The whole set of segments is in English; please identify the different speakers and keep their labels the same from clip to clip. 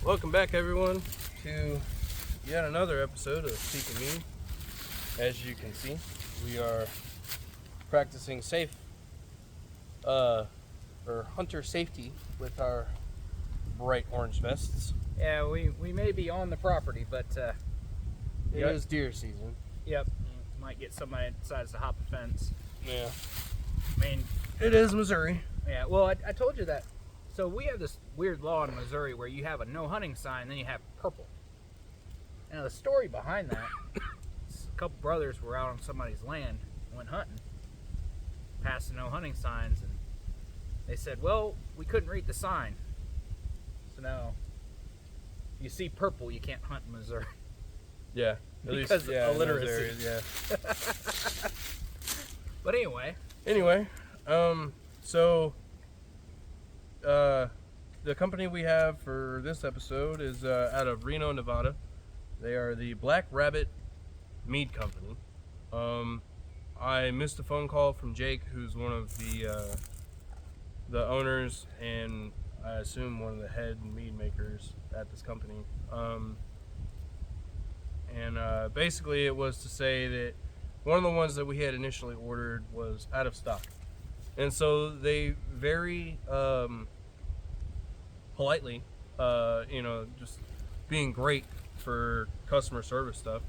Speaker 1: Welcome back, everyone, to yet another episode of Seek and Me. As you can see, we are practicing hunter safety with our bright orange vests.
Speaker 2: Yeah, we may be on the property, but
Speaker 1: It is deer season.
Speaker 2: Yep, might get somebody that decides to hop a fence.
Speaker 1: Yeah.
Speaker 2: I mean,
Speaker 1: It is Missouri.
Speaker 2: yeah. Well, I told you that. So we have this weird law in Missouri where you have a no hunting sign, then you have purple. Now the story behind that, is a couple brothers were out on somebody's land, went hunting, passed the no hunting signs, and they said, "Well, we couldn't read the sign, so now you see purple, you can't hunt in Missouri."
Speaker 1: Yeah.
Speaker 2: Because of illiteracy.
Speaker 1: Areas, yeah.
Speaker 2: But anyway,
Speaker 1: the company we have for this episode is out of Reno, Nevada. They are the Black Rabbit Mead Company. I missed a phone call from Jake, who's one of the owners and I assume one of the head mead makers at this company. Basically it was to say that one of the ones that we had initially ordered was out of stock. And so they very politely, just being great for customer service stuff,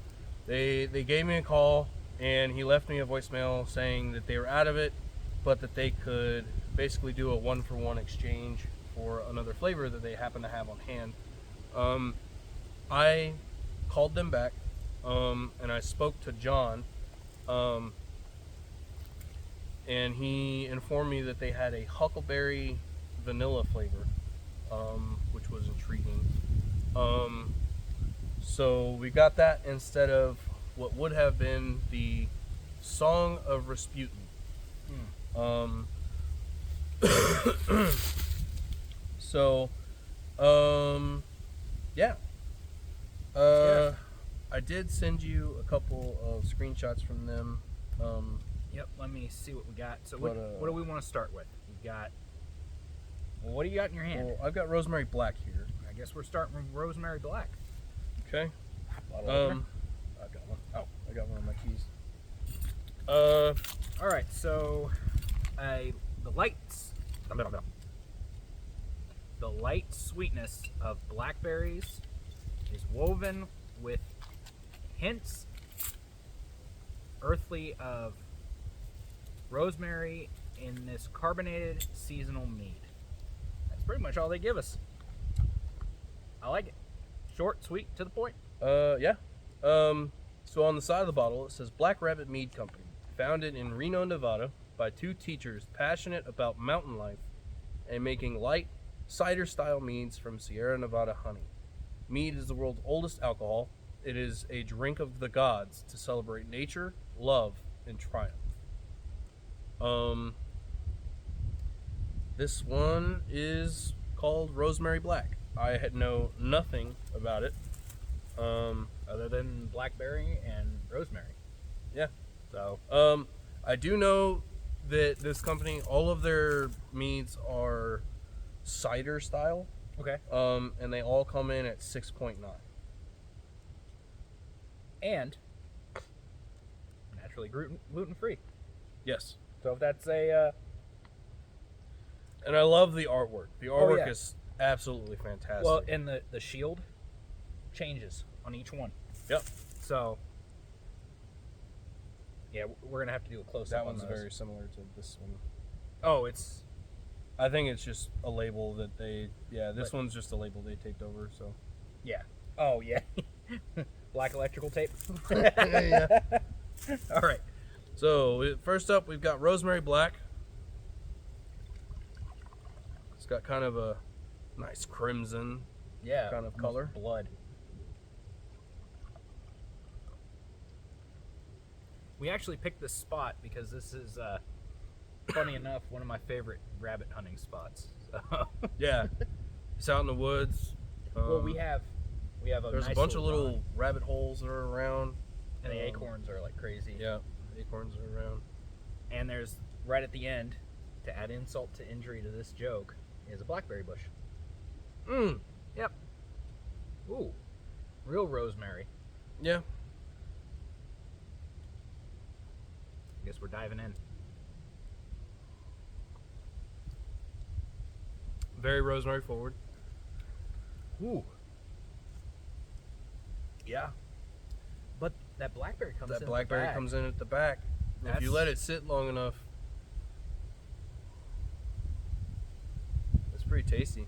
Speaker 1: they gave me a call and he left me a voicemail saying that they were out of it, but that they could basically do a one-for-one exchange for another flavor that they happen to have on hand. I called them back and I spoke to John, and he informed me that they had a huckleberry vanilla flavor, which was intriguing. So we got that instead of what would have been the Song of Rasputin. Yeah. I did send you a couple of screenshots from them.
Speaker 2: yep. Let me see what we got. So what do we want to start with? We got. Well, what do you got in your hand?
Speaker 1: Well, I've got Rosemary Black here.
Speaker 2: I guess we're starting with Rosemary Black.
Speaker 1: Okay.
Speaker 2: Bottle opener.
Speaker 1: I've got one. Oh, I got one of my keys.
Speaker 2: All right. So, the light sweetness of blackberries is woven with hints, earthly, of rosemary in this carbonated seasonal mead. That's pretty much all they give us. I like it. Short, sweet, to the point.
Speaker 1: Yeah. So on the side of the bottle, it says Black Rabbit Mead Company, founded in Reno, Nevada, by two teachers passionate about mountain life and making light, cider-style meads from Sierra Nevada honey. Mead is the world's oldest alcohol. It is a drink of the gods to celebrate nature, love, and triumph. This one is called Rosemary Black. I had know nothing about it.
Speaker 2: Other than blackberry and rosemary.
Speaker 1: Yeah.
Speaker 2: So,
Speaker 1: I do know that this company, all of their meads are cider style.
Speaker 2: okay.
Speaker 1: And they all come in at 6.9.
Speaker 2: And naturally gluten free.
Speaker 1: Yes.
Speaker 2: So if that's a
Speaker 1: And I love the artwork. The artwork
Speaker 2: yeah.
Speaker 1: is absolutely fantastic.
Speaker 2: well, and the shield changes on each one.
Speaker 1: Yep.
Speaker 2: So yeah, we're gonna have to do a close up.
Speaker 1: That
Speaker 2: on
Speaker 1: one's
Speaker 2: those.
Speaker 1: very similar to this one.
Speaker 2: Oh, it's
Speaker 1: I think it's just a label that this one's just a label they taped over, so.
Speaker 2: yeah. Oh yeah. Black electrical tape.
Speaker 1: Yeah.
Speaker 2: All right.
Speaker 1: So, first up, we've got Rosemary Black. It's got kind of a nice crimson
Speaker 2: Yeah.
Speaker 1: kind of
Speaker 2: almost
Speaker 1: color.
Speaker 2: Blood. We actually picked this spot because this is, funny enough, one of my favorite rabbit hunting spots. So.
Speaker 1: Yeah. It's out in the woods.
Speaker 2: Well, we have a
Speaker 1: There's
Speaker 2: nice
Speaker 1: a bunch of
Speaker 2: little
Speaker 1: little
Speaker 2: run,
Speaker 1: rabbit holes that are around.
Speaker 2: and the acorns are like crazy.
Speaker 1: Yeah, acorns are around.
Speaker 2: And there's right at the end, to add insult to injury to this joke, is a blackberry bush.
Speaker 1: Mm.
Speaker 2: Yep. Ooh, real rosemary.
Speaker 1: Yeah.
Speaker 2: I guess we're diving in.
Speaker 1: Very rosemary forward.
Speaker 2: Ooh. Yeah. But that blackberry comes in.
Speaker 1: That blackberry comes in at the back. If you let it sit long enough, it's pretty tasty.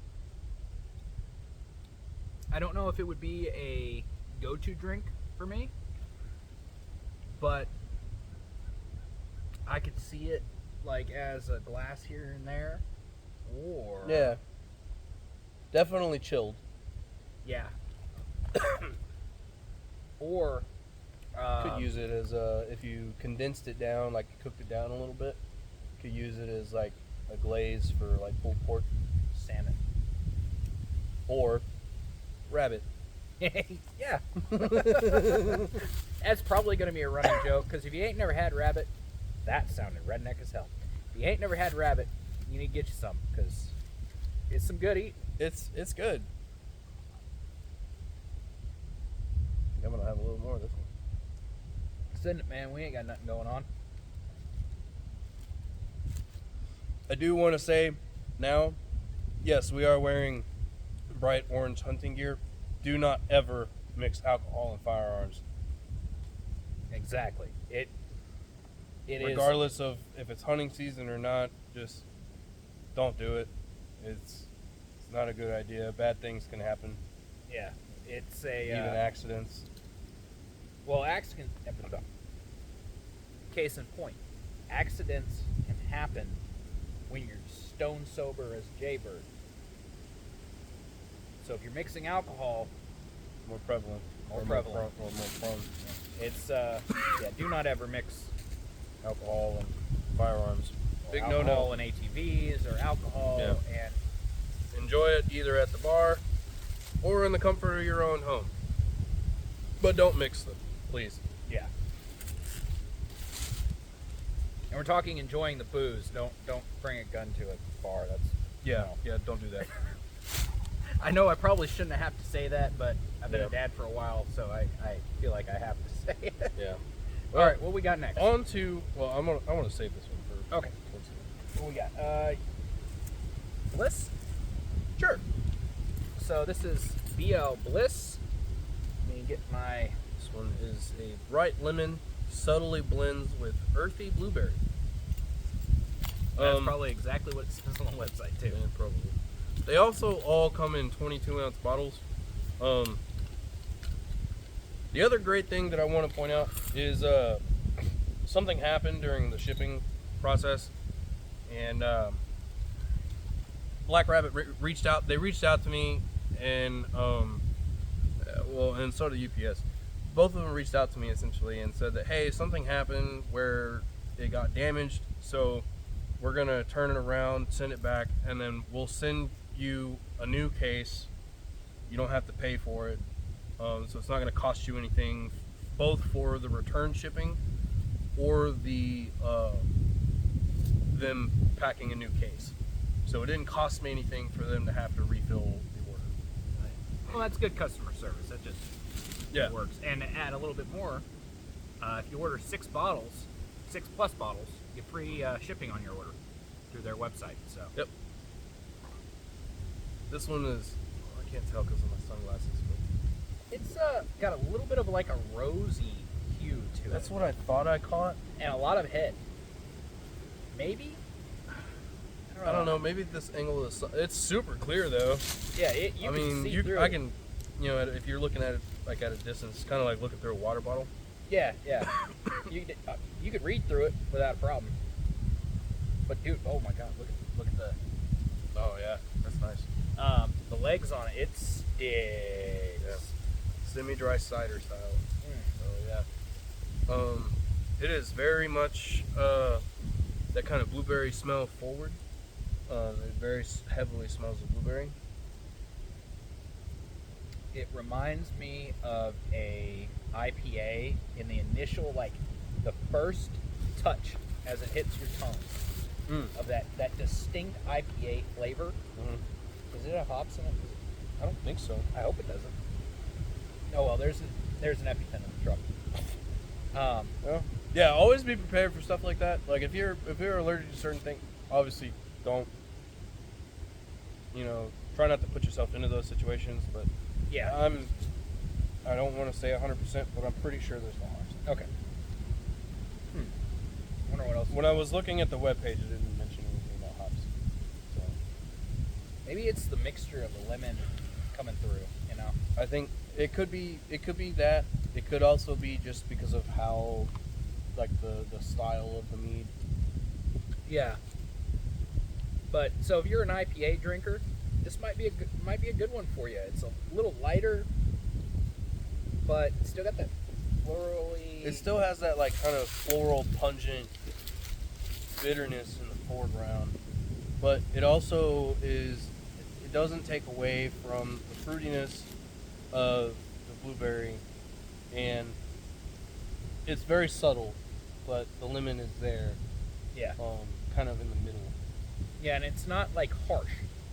Speaker 2: I don't know if it would be a go-to drink for me, but I could see it like as a glass here and there, or
Speaker 1: Yeah. Definitely chilled.
Speaker 2: yeah, or
Speaker 1: Could use it as if you condensed it down, like you cooked it down a little bit. Could use it as like a glaze for like pulled pork,
Speaker 2: salmon.
Speaker 1: or rabbit.
Speaker 2: Yeah, that's probably going to be a running joke because if you ain't never had rabbit, that sounded redneck as hell. If you ain't never had rabbit, you need to get you some because it's some good eating.
Speaker 1: It's good. I'm gonna have a little more of this one.
Speaker 2: Send it, man. We ain't got nothing going on.
Speaker 1: I do want to say now, yes, we are wearing bright orange hunting gear. Do not ever mix alcohol and firearms.
Speaker 2: Exactly. It
Speaker 1: Regardless of if it's hunting season or not, just don't do it. It's not a good idea. Bad things can happen.
Speaker 2: Yeah, it's a
Speaker 1: Even accidents.
Speaker 2: well, accident. Case in point, accidents can happen when you're stone sober as a jaybird. So if you're mixing alcohol,
Speaker 1: More prevalent.
Speaker 2: More
Speaker 1: Or
Speaker 2: prevalent.
Speaker 1: More prone.
Speaker 2: it's yeah. Do not ever mix
Speaker 1: Alcohol and firearms. Big
Speaker 2: alcohol
Speaker 1: no-no.
Speaker 2: and ATVs or alcohol
Speaker 1: Yeah.
Speaker 2: and
Speaker 1: Enjoy it either at the bar or in the comfort of your own home. But don't mix them, please.
Speaker 2: yeah. And we're talking enjoying the booze. Don't bring a gun to a bar. That's
Speaker 1: Yeah,
Speaker 2: no.
Speaker 1: yeah, don't do that.
Speaker 2: I know I probably shouldn't have to say that, but I've been
Speaker 1: Yeah.
Speaker 2: a dad for a while, so I feel like I have to say it.
Speaker 1: Yeah.
Speaker 2: All right, what we got next?
Speaker 1: On to, well, I want to save this one for.
Speaker 2: Okay. What we got? Bliss?
Speaker 1: Sure.
Speaker 2: So this is BL Bliss. Let me get my...
Speaker 1: This one is a bright lemon, subtly blends with earthy blueberry.
Speaker 2: That's probably exactly what it says on the website, too.
Speaker 1: Yeah, probably. They also all come in 22-ounce bottles. The other great thing that I want to point out is something happened during the shipping process, and Black Rabbit reached out. They reached out to me, and and so did UPS. Both of them reached out to me essentially and said that, hey, something happened where it got damaged, so we're gonna turn it around, send it back, and then we'll send you a new case. You don't have to pay for it, so it's not gonna cost you anything, both for the return shipping or the them packing a new case. So it didn't cost me anything for them to have to refill the order.
Speaker 2: Well, that's good customer service. That just works. And to add a little bit more, if you order 6 bottles, 6+ bottles, you get free shipping on your order through their website. So
Speaker 1: Yep. This one is, I can't tell because of my sunglasses, but
Speaker 2: it's got a little bit of like a rosy hue to it.
Speaker 1: that's what I thought I caught.
Speaker 2: And a lot of head. Maybe?
Speaker 1: I don't know. Maybe this angle of the sun. It's super clear though.
Speaker 2: Yeah, you can see through
Speaker 1: I
Speaker 2: it.
Speaker 1: can, if you're looking at it like at a distance, it's kind of like looking through a water bottle.
Speaker 2: Yeah. you could read through it without a problem. But dude, oh my god, look at the
Speaker 1: Oh yeah, that's nice.
Speaker 2: the legs on it. It sticks.
Speaker 1: Yeah. Semi-dry cider style.
Speaker 2: Mm.
Speaker 1: Oh yeah. It is very much that kind of blueberry smell forward. It very heavily smells of blueberry.
Speaker 2: It reminds me of a IPA in the initial, like, the first touch as it hits your tongue of that distinct IPA flavor.
Speaker 1: Mm-hmm.
Speaker 2: Does it have hops in it?
Speaker 1: I don't think so.
Speaker 2: I hope it doesn't. Oh well, there's an EpiPen in the truck.
Speaker 1: Yeah, always be prepared for stuff like that. Like if you're allergic to certain things, obviously don't. Try not to put yourself into those situations. But
Speaker 2: Yeah.
Speaker 1: I don't want to say 100%, but I'm pretty sure there's no harm.
Speaker 2: Okay. Wonder what else.
Speaker 1: When I was looking at the webpage, it didn't mention anything about hops. So
Speaker 2: Maybe it's the mixture of the lemon coming through.
Speaker 1: I think it could be that. It could also be just because of how, like the style of the mead.
Speaker 2: Yeah. But so if you're an IPA drinker, this might be a good one for you. It's a little lighter, but it's still got that florally.
Speaker 1: It still has that like kind of floral, pungent bitterness in the foreground, but it also is. It doesn't take away from the fruitiness of the blueberry, and it's very subtle, but the lemon is there.
Speaker 2: Yeah.
Speaker 1: Kind of in the middle.
Speaker 2: Yeah, and it's not like harsh.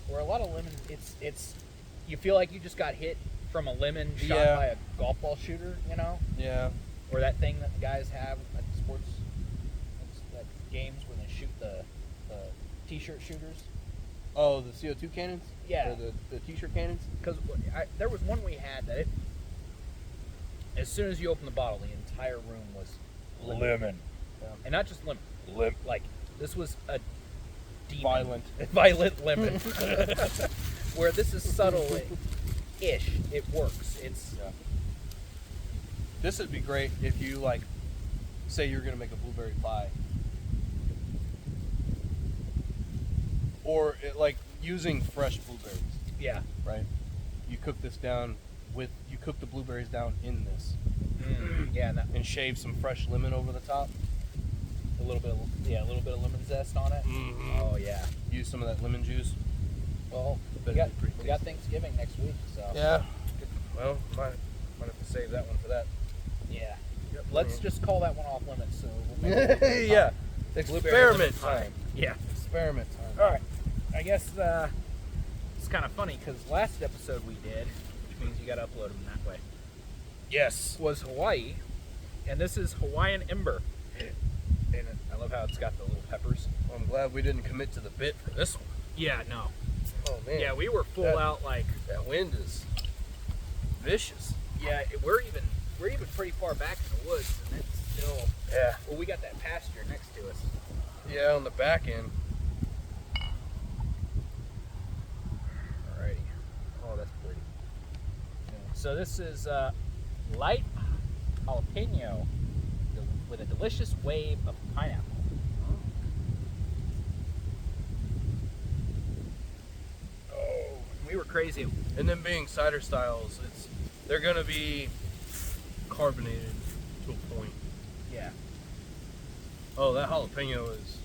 Speaker 2: Where a lot of lemon, it's you feel like you just got hit from a lemon shot by a golf ball shooter,
Speaker 1: Yeah.
Speaker 2: Or that thing that the guys have at sports at games when they shoot the t-shirt shooters.
Speaker 1: Oh, the CO2 cannons?
Speaker 2: Yeah.
Speaker 1: Or the t-shirt cannons?
Speaker 2: Because there was one we had that as soon as you open the bottle, the entire room was lemon.
Speaker 1: Yeah.
Speaker 2: And not just lemon. Like, this was a demon. Violent lemon. Where this is subtle-ish. It works.
Speaker 1: This would be great if you, like, say you're going to make a blueberry pie. Or, using fresh blueberries.
Speaker 2: Yeah.
Speaker 1: Right? You cook this down you cook the blueberries down in this.
Speaker 2: Yeah.
Speaker 1: And shave some fresh lemon over the top.
Speaker 2: A little bit of lemon zest on it.
Speaker 1: Mm-hmm.
Speaker 2: Oh, yeah.
Speaker 1: Use some of that lemon juice.
Speaker 2: Well, we got Thanksgiving next week, so.
Speaker 1: Yeah. Well, might have to save that one for that.
Speaker 2: Yeah. Let's just call that one off limits. So we'll make it
Speaker 1: yeah.
Speaker 2: Experiment
Speaker 1: time.
Speaker 2: Yeah.
Speaker 1: Experiment time.
Speaker 2: All right. I guess it's kind of funny because last episode we did, which means you got to upload them that way,
Speaker 1: Yes.
Speaker 2: was Hawaii, and this is Hawaiian Ember. And I love how it's got the little peppers.
Speaker 1: Well, I'm glad we didn't commit to the bit for this one.
Speaker 2: Yeah. No.
Speaker 1: Oh man.
Speaker 2: Yeah, we were full out like
Speaker 1: that wind is vicious.
Speaker 2: Yeah, we're even pretty far back in the woods, and it's still.
Speaker 1: Yeah.
Speaker 2: Well, we got that pasture next to us.
Speaker 1: Yeah, on the back end.
Speaker 2: Alrighty. Oh, that's pretty. Yeah. So this is light jalapeno with a delicious wave of pineapple. Oh, we were crazy.
Speaker 1: And then being cider styles, they're gonna be carbonated to a point.
Speaker 2: Yeah.
Speaker 1: Oh, that jalapeno is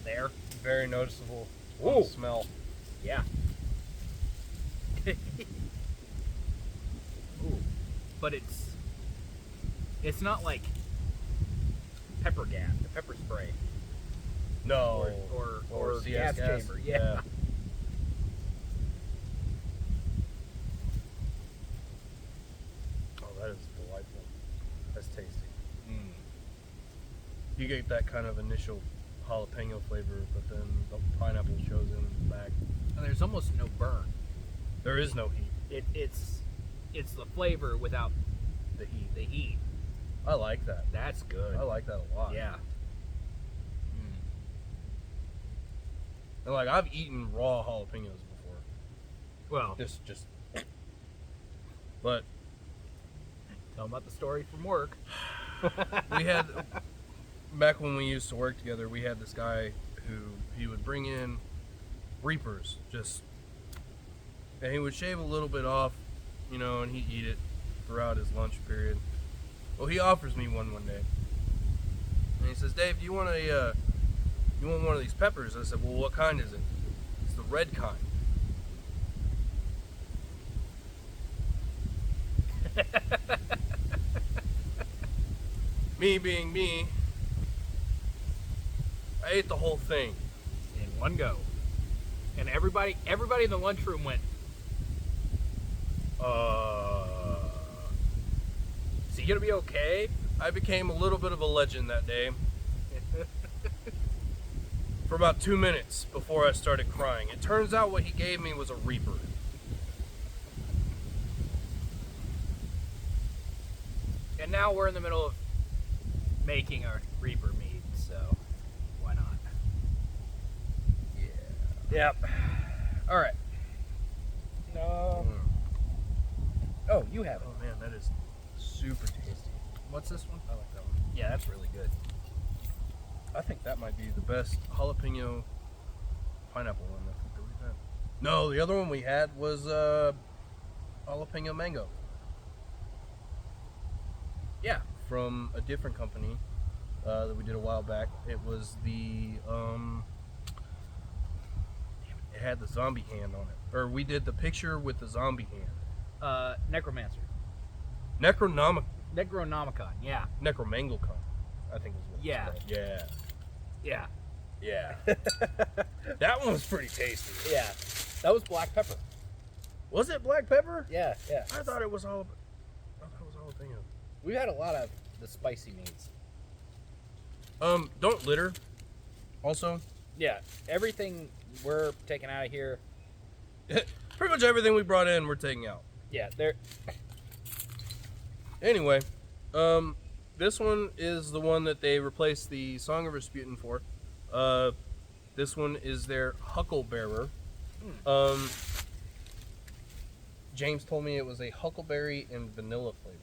Speaker 2: There.
Speaker 1: very noticeable.
Speaker 2: Ooh.
Speaker 1: The smell.
Speaker 2: Yeah. Ooh. But it's not like pepper gas, the pepper spray.
Speaker 1: No.
Speaker 2: Or
Speaker 1: CS
Speaker 2: gas chamber. Yeah.
Speaker 1: Oh, that is delightful. That's tasty. You get that kind of initial jalapeno flavor, but then the pineapple shows in the back.
Speaker 2: And there's almost no burn.
Speaker 1: There is no heat.
Speaker 2: It's the flavor without
Speaker 1: The heat.
Speaker 2: the heat.
Speaker 1: I like that.
Speaker 2: That's good.
Speaker 1: I like that a lot.
Speaker 2: Yeah.
Speaker 1: And like I've eaten raw jalapenos before.
Speaker 2: Well,
Speaker 1: Just but
Speaker 2: tell them about the story from work.
Speaker 1: we had back when we used to work together, we had this guy who he would bring in reapers and he would shave a little bit off, and he'd eat it throughout his lunch period. Well, he offers me one day. And he says, "Dave, do you want you want one of these peppers?" I said, "Well, what kind is it?" "It's the red kind." Me being me, I ate the whole thing.
Speaker 2: In one go. And everybody in the lunchroom went, he gonna be okay?
Speaker 1: I became a little bit of a legend that day. For about 2 minutes before I started crying. It turns out what he gave me was a Reaper.
Speaker 2: And now we're in the middle of making our Reaper mead, so why not?
Speaker 1: Yeah.
Speaker 2: Yep. All right. No. Oh, you have it.
Speaker 1: Oh man, that is super tasty.
Speaker 2: What's this one?
Speaker 1: I like that one.
Speaker 2: Yeah, that's really good.
Speaker 1: I think that might be the best jalapeno pineapple one I think that we've had. No, the other one we had was jalapeno mango.
Speaker 2: Yeah.
Speaker 1: From a different company that we did a while back. It was the it had the zombie hand on it. Or we did the picture with the zombie hand.
Speaker 2: Necromancer.
Speaker 1: Necronomicon.
Speaker 2: Yeah.
Speaker 1: Necromanglecon, I think is what
Speaker 2: Yeah.
Speaker 1: it's called.
Speaker 2: Yeah.
Speaker 1: Yeah. That one was pretty tasty.
Speaker 2: Yeah. That was black pepper.
Speaker 1: Was it black pepper?
Speaker 2: Yeah.
Speaker 1: I thought it was jalapeno.
Speaker 2: We've had a lot of the spicy meats.
Speaker 1: Don't litter. Also,
Speaker 2: Yeah. Everything we're taking out of here.
Speaker 1: pretty much everything we brought in, we're taking out.
Speaker 2: Yeah. They're.
Speaker 1: Anyway, this one is the one that they replaced the Song of Rasputin for. This one is their Hucklebearer. James told me it was a huckleberry and vanilla flavor.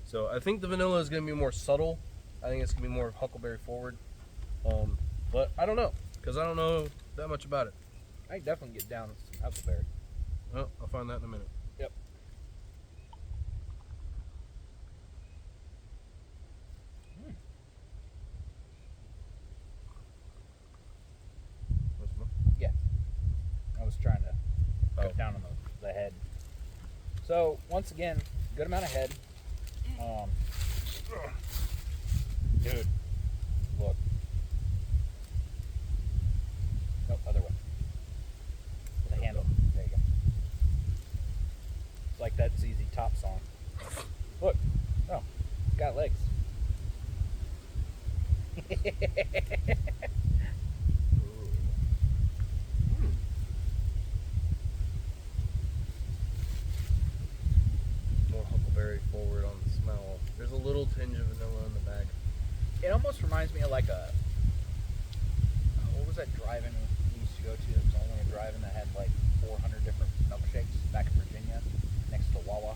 Speaker 1: So I think the vanilla is going to be more subtle. I think it's going to be more huckleberry forward. But I don't know, because I don't know that much about it.
Speaker 2: I definitely get down with some huckleberry.
Speaker 1: Well, I'll find that in a minute.
Speaker 2: Yep. Yeah. I was trying to cut down on the head. So once again, good amount of head. Dude, look. No, other way. The handle. There you go. It's like that ZZ Top song. Look. Oh, it's got legs.
Speaker 1: More huckleberry forward on the smell. There's a little tinge of vanilla in the bag.
Speaker 2: It almost reminds me of like a. What was that drive-in we used to go to? It was only a drive-in that had like 400 different milkshakes back in Virginia, next to Wawa.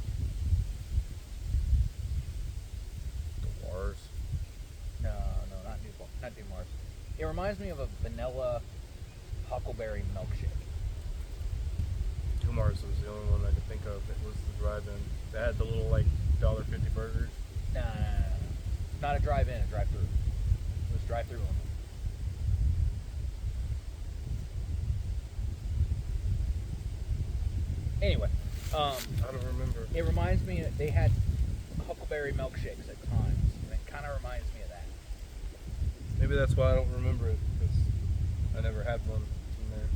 Speaker 1: The Wars.
Speaker 2: No, not Dumars. It reminds me of a vanilla huckleberry milkshake.
Speaker 1: Dumars was the only one I could think of. It was the drive-in. They had the little like $1.50 burgers.
Speaker 2: No. Not a drive-in, a drive-through. It was drive-through only. Anyway,
Speaker 1: I don't remember.
Speaker 2: it reminds me that they had huckleberry milkshakes at times, and it kind of reminds me of that.
Speaker 1: Maybe that's why I don't remember it, because I never had one in there.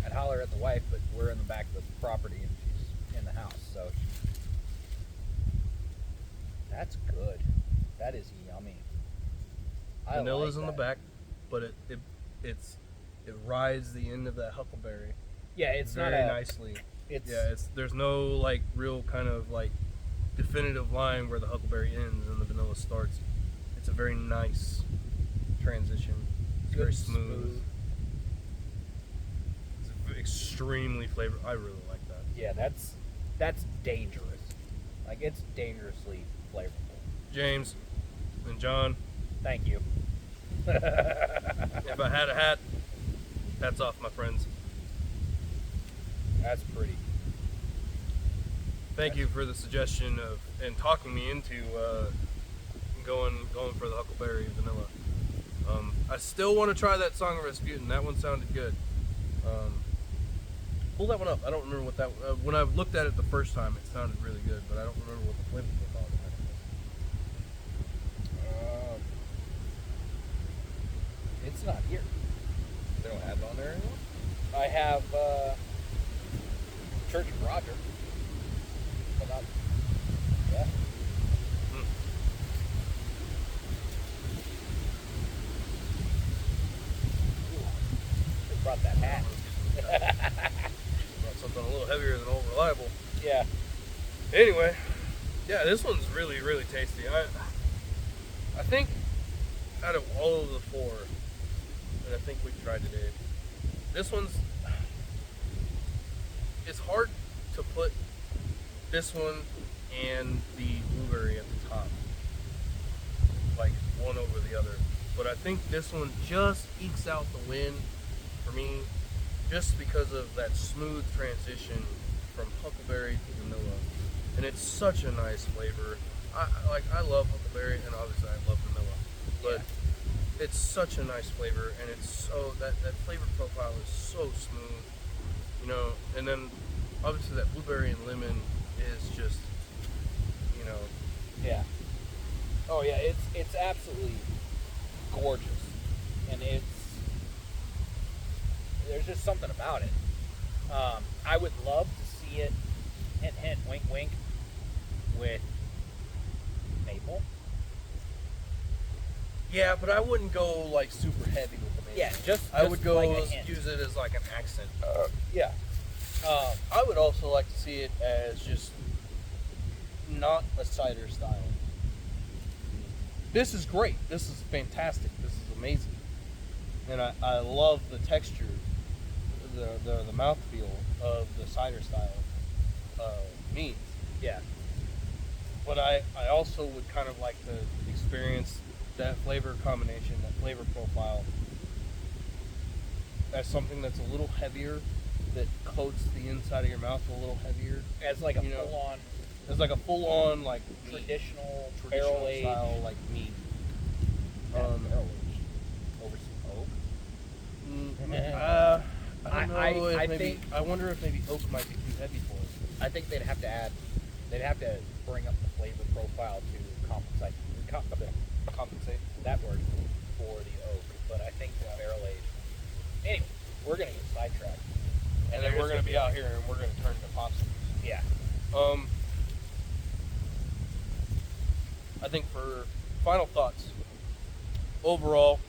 Speaker 2: I'd holler at the wife, but we're in the back of the property and she's in the house, so that's good. That is yummy. I
Speaker 1: Vanilla's
Speaker 2: like
Speaker 1: in the
Speaker 2: that.
Speaker 1: back, but it rides the end of that huckleberry
Speaker 2: Yeah, it's
Speaker 1: very
Speaker 2: not a
Speaker 1: nicely.
Speaker 2: It's
Speaker 1: There's no like real kind of like definitive line where the huckleberry ends and the vanilla starts. It's a very nice transition. It's
Speaker 2: good,
Speaker 1: very smooth. It's extremely flavorful. I really like that.
Speaker 2: Yeah, that's dangerous. Like it's dangerously flavorful.
Speaker 1: James and John,
Speaker 2: Thank you.
Speaker 1: if I had a hat, hats off, my friends.
Speaker 2: That's pretty.
Speaker 1: Thank you for the suggestion of and talking me into going for the huckleberry vanilla. I still want to try that Song of Rasputin. That one sounded good. Pull that one up. I don't remember what that. When I looked at it the first time, it sounded really good, but I don't remember what the flavor profile was.
Speaker 2: It's not here.
Speaker 1: They don't have it on there anymore.
Speaker 2: I have Church of Roger. But not, yeah. Ooh, just brought that hat.
Speaker 1: Brought something a little heavier than Old Reliable.
Speaker 2: Yeah.
Speaker 1: Anyway, yeah, this one's really, really tasty. I think out of all of the four that I think we've tried today, this one's, it's hard to put this one and the blueberry at the top, like one over the other. But I think this one just ekes out the win for me, just because of that smooth transition from huckleberry to vanilla. And it's such a nice flavor. I love huckleberry, and obviously I love vanilla, but it's such a nice flavor, and it's so that flavor profile is so smooth, you know. And then obviously that blueberry and lemon is just, you know.
Speaker 2: Yeah. Oh yeah, it's absolutely gorgeous, and there's just something about it. I would love to see it, hint hint, wink wink, with maple.
Speaker 1: Yeah, but I wouldn't go like super heavy with the maple.
Speaker 2: Yeah, just
Speaker 1: I would go
Speaker 2: like a hint.
Speaker 1: use it as like an accent.
Speaker 2: Yeah.
Speaker 1: I would also like to see it as just not a cider style. This is great. This is fantastic. This is amazing. And I love the texture, the mouthfeel of the cider style meats.
Speaker 2: Yeah.
Speaker 1: But I also would kind of like to experience that flavor combination, that flavor profile, as something that's a little heavier, that coats the inside of your mouth a little heavier.
Speaker 2: As like a full-on,
Speaker 1: It's like a full-on like
Speaker 2: traditional
Speaker 1: barrel
Speaker 2: barrel-aged
Speaker 1: style like meat.
Speaker 2: barrel-aged over some oak.
Speaker 1: I don't know if
Speaker 2: I
Speaker 1: maybe,
Speaker 2: think-
Speaker 1: I wonder if maybe oak might be too heavy for it.
Speaker 2: I think they'd have to bring up the flavor profile to compensate that word for the oak. But I think the barrel aged. Anyway, we're gonna get sidetracked,
Speaker 1: And then we're going to be out here and we're going to turn to popsicles.
Speaker 2: Yeah.
Speaker 1: I think for final thoughts, overall,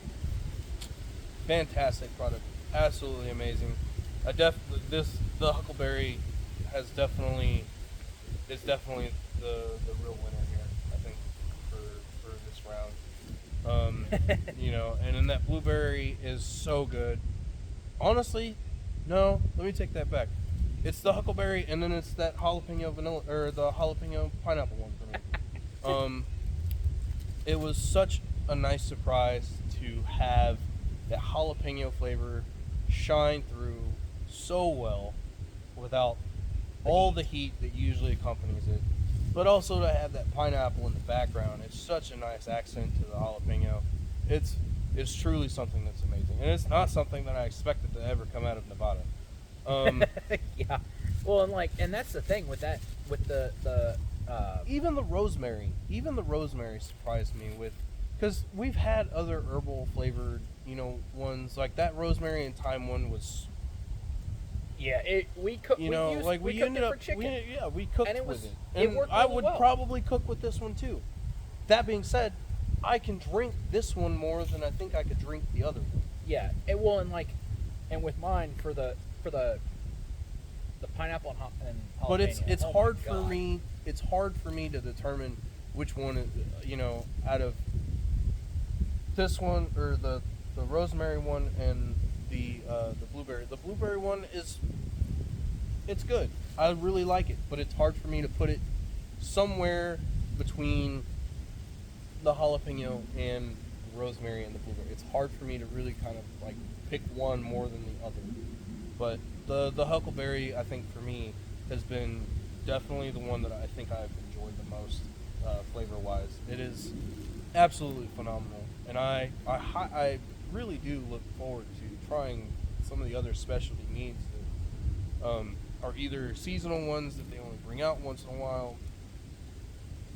Speaker 1: fantastic product, absolutely amazing. The huckleberry is definitely the real winner here. I think for this round, you know, and then that blueberry is so good. Honestly, no, let me take that back. It's the huckleberry, and then it's that jalapeno vanilla, or the jalapeno pineapple one for me. It was such a nice surprise to have that jalapeno flavor shine through so well without all the heat that usually accompanies it, but also to have that pineapple in the background. It's such a nice accent to the jalapeno. It's truly something that's amazing, and it's not something that I expected to ever come out of Nevada.
Speaker 2: Yeah. Well, and that's the thing with that, with the
Speaker 1: even the rosemary surprised me with, because we've had other herbal flavored, you know, ones like that rosemary and thyme one was,
Speaker 2: yeah. We
Speaker 1: you know, we ended up, we cooked
Speaker 2: and it was,
Speaker 1: with it,
Speaker 2: it
Speaker 1: and
Speaker 2: worked
Speaker 1: I
Speaker 2: really
Speaker 1: would
Speaker 2: well.
Speaker 1: probably cook with this one too. That being said, I can drink this one more than I think I could drink the other one.
Speaker 2: Yeah. And with mine for the pineapple and jalapeno.
Speaker 1: But it's
Speaker 2: oh
Speaker 1: hard
Speaker 2: my
Speaker 1: for
Speaker 2: God.
Speaker 1: me. It's hard for me to determine which one, you know, out of this one or the rosemary one and the blueberry. The blueberry one it's good. I really like it, but it's hard for me to put it somewhere between the jalapeno and the rosemary and the blueberry. It's hard for me to really kind of like pick one more than the other. But the huckleberry, I think for me, has been definitely the one that I think I've enjoyed the most, flavor-wise. It is absolutely phenomenal, and I really do look forward to trying some of the other specialty meads that are either seasonal ones that they only bring out once in a while,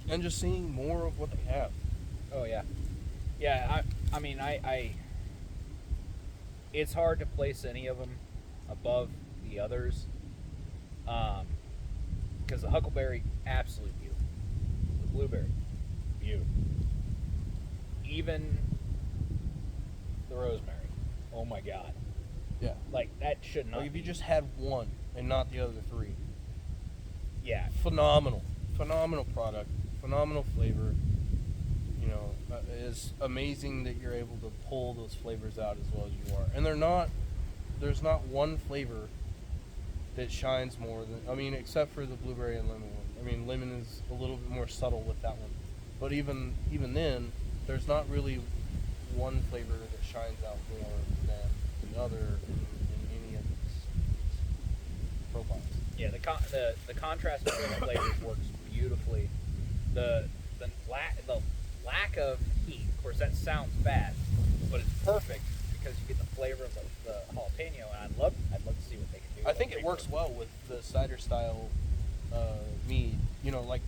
Speaker 1: and just seeing more of what they have.
Speaker 2: Oh yeah, yeah. I mean, it's hard to place any of them above the others. Because the huckleberry, absolute beautiful. The blueberry, beautiful. Even the rosemary, oh my god.
Speaker 1: Yeah.
Speaker 2: Like, that should not
Speaker 1: Like if
Speaker 2: be.
Speaker 1: you just had one and not the other three,
Speaker 2: Yeah.
Speaker 1: phenomenal product, phenomenal flavor. You know, it's amazing that you're able to pull those flavors out as well as you are. And there's not one flavor that shines more than, I mean, except for the blueberry and lemon one. I mean, lemon is a little bit more subtle with that one. But even then, there's not really one flavor that shines out more than the other in any of these profiles.
Speaker 2: Yeah, the contrast between the flavors works beautifully. The lack of heat, of course, that sounds bad, but it's perfect because you get the flavor of the jalapeno, and I'd love to see what they can do.
Speaker 1: I think it works well with the cider style mead. You know, like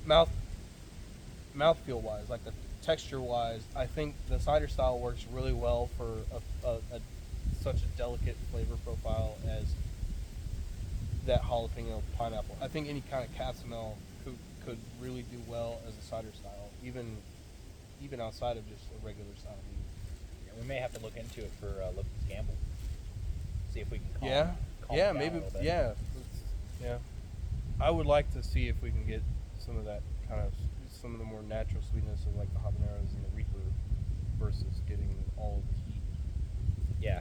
Speaker 1: mouthfeel wise, like the texture wise. I think the cider style works really well for such a delicate flavor profile as that jalapeno pineapple. I think any kind of Casamel could really do well as a cider style, even outside of just a regular style mead.
Speaker 2: Yeah, we may have to look into it for Lipton's Gamble. See if we can calm
Speaker 1: Yeah,
Speaker 2: it down
Speaker 1: maybe.
Speaker 2: a little bit.
Speaker 1: Yeah. I would like to see if we can get some of that kind of some of the more natural sweetness of like the habaneros and the Reaper versus getting all of the heat.
Speaker 2: Yeah.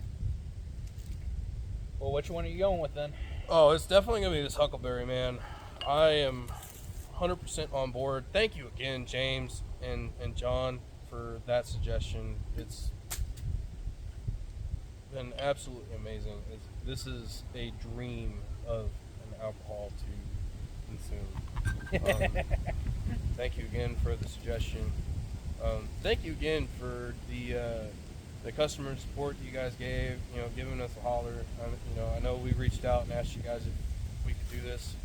Speaker 2: Well, which one are you going with then?
Speaker 1: Oh, it's definitely gonna be this huckleberry, man. I am 100% on board. Thank you again, James and John, for that suggestion. It's been absolutely amazing. This is a dream of an alcohol to consume. Thank you again for the suggestion. Thank you again for the customer support you guys gave. You know, giving us a holler. I know we reached out and asked you guys if we could do this,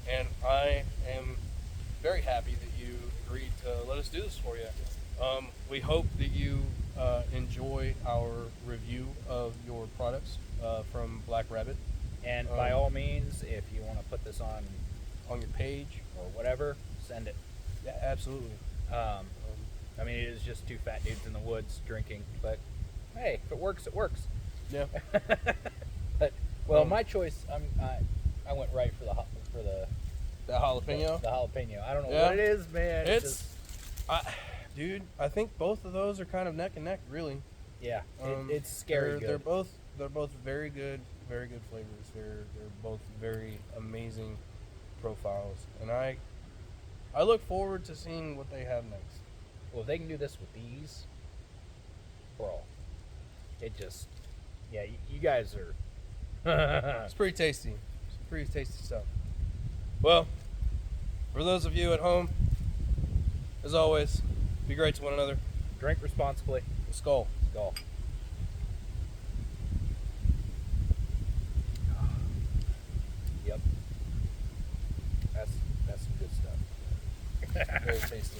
Speaker 1: and I am very happy that you agreed to let us do this for you. We hope that you enjoy our review of your products from Black Rabbit.
Speaker 2: And by all means, if you want to put this on
Speaker 1: your page
Speaker 2: or whatever, send it.
Speaker 1: Yeah, absolutely.
Speaker 2: I mean, it is just two fat dudes in the woods drinking, but hey, if it works, it works.
Speaker 1: Yeah.
Speaker 2: But my choice, I went right for the
Speaker 1: jalapeno.
Speaker 2: The jalapeno. I don't know
Speaker 1: Yeah.
Speaker 2: what it is, man.
Speaker 1: Dude, I think both of those are kind of neck and neck, really.
Speaker 2: Yeah, it's scary.
Speaker 1: They're both very good flavors. They're both very amazing profiles, and I look forward to seeing what they have next.
Speaker 2: Well, if they can do this with these, bro, it just, yeah, you guys are.
Speaker 1: It's pretty tasty. It's pretty tasty stuff. Well, for those of you at home, as always, be great to one another.
Speaker 2: Drink responsibly.
Speaker 1: Skull.
Speaker 2: Skull. Yep. That's some good stuff.
Speaker 1: Very tasty.